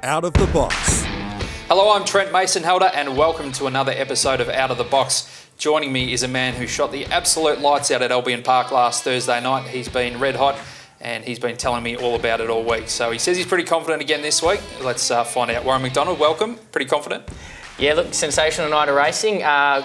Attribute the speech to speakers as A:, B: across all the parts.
A: Out of the Box.
B: Hello, I'm Trent Mason-Helder and welcome to another episode of Out of the Box. Joining me is a man who shot the absolute lights out at Albion Park last Thursday night. He's been red hot and he's been telling me all about it all week. So he says he's pretty confident again this week. Let's find out. Warren McDonald, welcome. Pretty confident?
C: Yeah, look, sensational night of racing.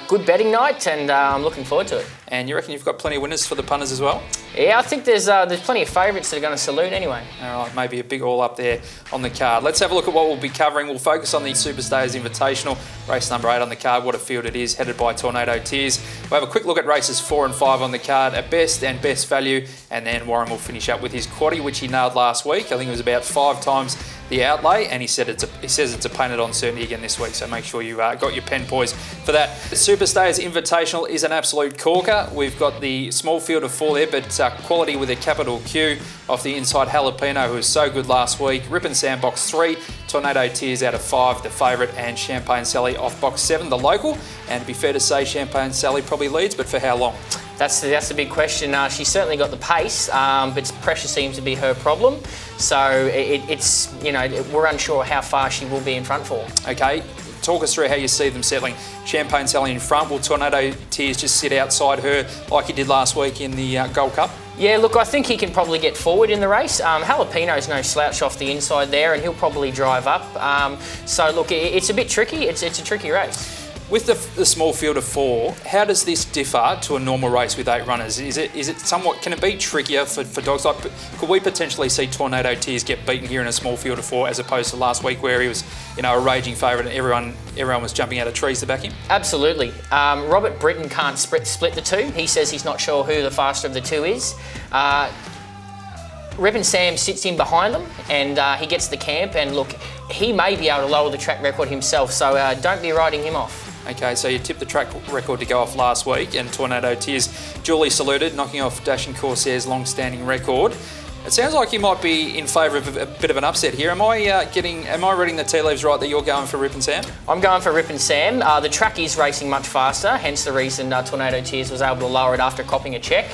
C: Good betting night and I'm looking forward to it.
B: And you reckon you've got plenty of winners for the punters as well?
C: Yeah, I think there's plenty of favourites that are going to salute anyway.
B: All right, maybe a big all up there on the card. Let's have a look at what we'll be covering. We'll focus on the Superstayers Invitational, race number 8 on the card. What a field it is, headed by Tornado Tears. We'll have a quick look at races 4 and 5 on the card, at best and best value, and then Warren will finish up with his quaddie, which he nailed last week. I think it was about 5 times the outlay, and he says it's a painted on certainty again this week, so make sure you got your pen poised for that. The Superstayers Invitational is an absolute corker. We've got the small field of 4 there, but quality with a capital Q off the inside. Jalapeno, who was so good last week. Rip and Sam box 3, Tornado Tears out of 5, the favourite, and Champagne Sally off box 7, the local. And to be fair to say, Champagne Sally probably leads, but for how long?
C: That's the big question. She's certainly got the pace, but pressure seems to be her problem. So it's we're unsure how far she will be in front for.
B: Okay, talk us through how you see them settling. Champagne Sally in front. Will Tornado Tears just sit outside her like he did last week in the Gold Cup?
C: Yeah, look, I think he can probably get forward in the race. Jalapeno's no slouch off the inside there, and he'll probably drive up. So look, it's a bit tricky. It's a tricky race.
B: With the small field of 4, how does this differ to a normal race with 8 runners? Is it somewhat, can it be trickier for dogs? Like, could we potentially see Tornado Tears get beaten here in a small field of 4 as opposed to last week where he was, a raging favourite and everyone was jumping out of trees to back him? Absolutely.
C: Robert Britton can't split the two. He says he's not sure who the faster of the two is. Rip and Sam sits in behind them and he gets the camp, and look, he may be able to lower the track record himself, so don't be writing him off.
B: Okay, so you tipped the track record to go off last week, and Tornado Tears duly saluted, knocking off Dashing Corsair's long-standing record. It sounds like you might be in favour of a bit of an upset here. Am I reading the tea leaves right that you're going for Rip and Sam? I'm going for Rip and Sam.
C: The track is racing much faster, hence the reason Tornado Tears was able to lower it after copping a check.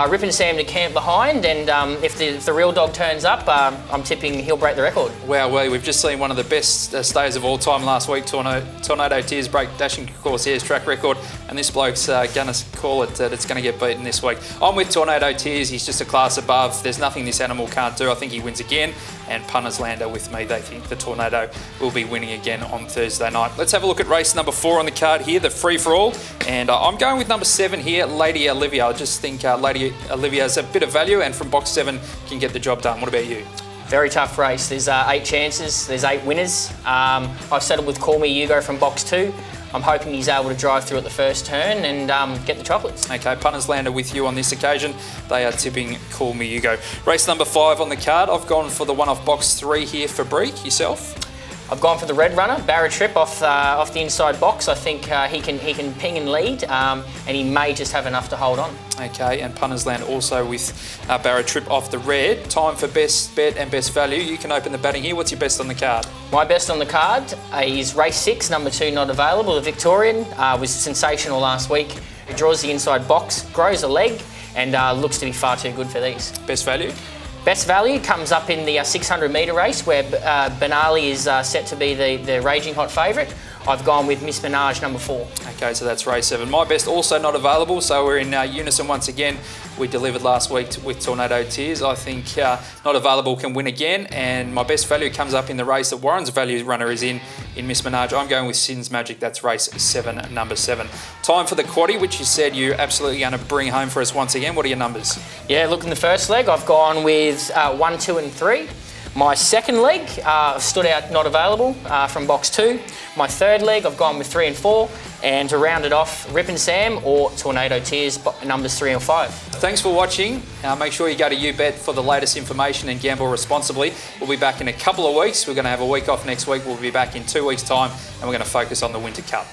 C: Rip and Sam to camp behind, and if the real dog turns up, I'm tipping he'll break the record.
B: Wow, well, we've just seen one of the best stays of all time last week. Tornado Tears break Dashing Corsair's track record, and this bloke's going to call it that it's going to get beaten this week. I'm with Tornado Tears. He's just a class above. There's nothing this animal can't do. I think he wins again, and punters land are with me. They think the Tornado will be winning again on Thursday night. Let's have a look at race number 4 on the card here, the free-for-all, and I'm going with number 7 here, Lady Olivia. I just think Lady Olivia has a bit of value, and from box 7 can get the job done. What about you?
C: Very tough race. There's 8 chances. There's 8 winners. I've settled with Call Me Hugo from box 2. I'm hoping he's able to drive through at the first turn and get the chocolates. Okay, punters land are with you on this occasion. They are tipping Call Me Hugo. Race number 5 on the card. I've gone for the one off box 3 here for Breek. Yourself? I've gone for the red runner, Barra Trip off the inside box. I think he can ping and lead, and he may just have enough to hold on.
B: Okay, and punters land also with Barra Trip off the red. Time for best bet and best value. You can open the batting here. What's your best on the card?
C: My best on the card is race 6, number 2 not available. The Victorian was sensational last week. It draws the inside box, grows a leg, and looks to be far too good for these.
B: Best value?
C: Best value comes up in the 600 metre race where Benali is set to be the raging hot favourite. I've gone with Miss Minaj, number 4.
B: Okay, so that's race 7. My best also not available, so we're in unison once again. We delivered last week with Tornado Tears. I think not available can win again, and my best value comes up in the race that Warren's value runner is in Miss Minaj. I'm going with Sin's Magic. That's race 7, number 7. Time for the quaddie, which you said you're absolutely going to bring home for us once again. What are your numbers?
C: Yeah, look, in the first leg, I've gone with 1, 2 and 3. My second leg stood out not available from box 2. My third leg, I've gone with 3 and 4. And to round it off, Rip and Sam or Tornado Tears, numbers 3 and 5.
B: Thanks for watching. Make sure you go to UBet for the latest information and gamble responsibly. We'll be back in a couple of weeks. We're going to have a week off next week. We'll be back in 2 weeks' time, and we're going to focus on the Winter Cup.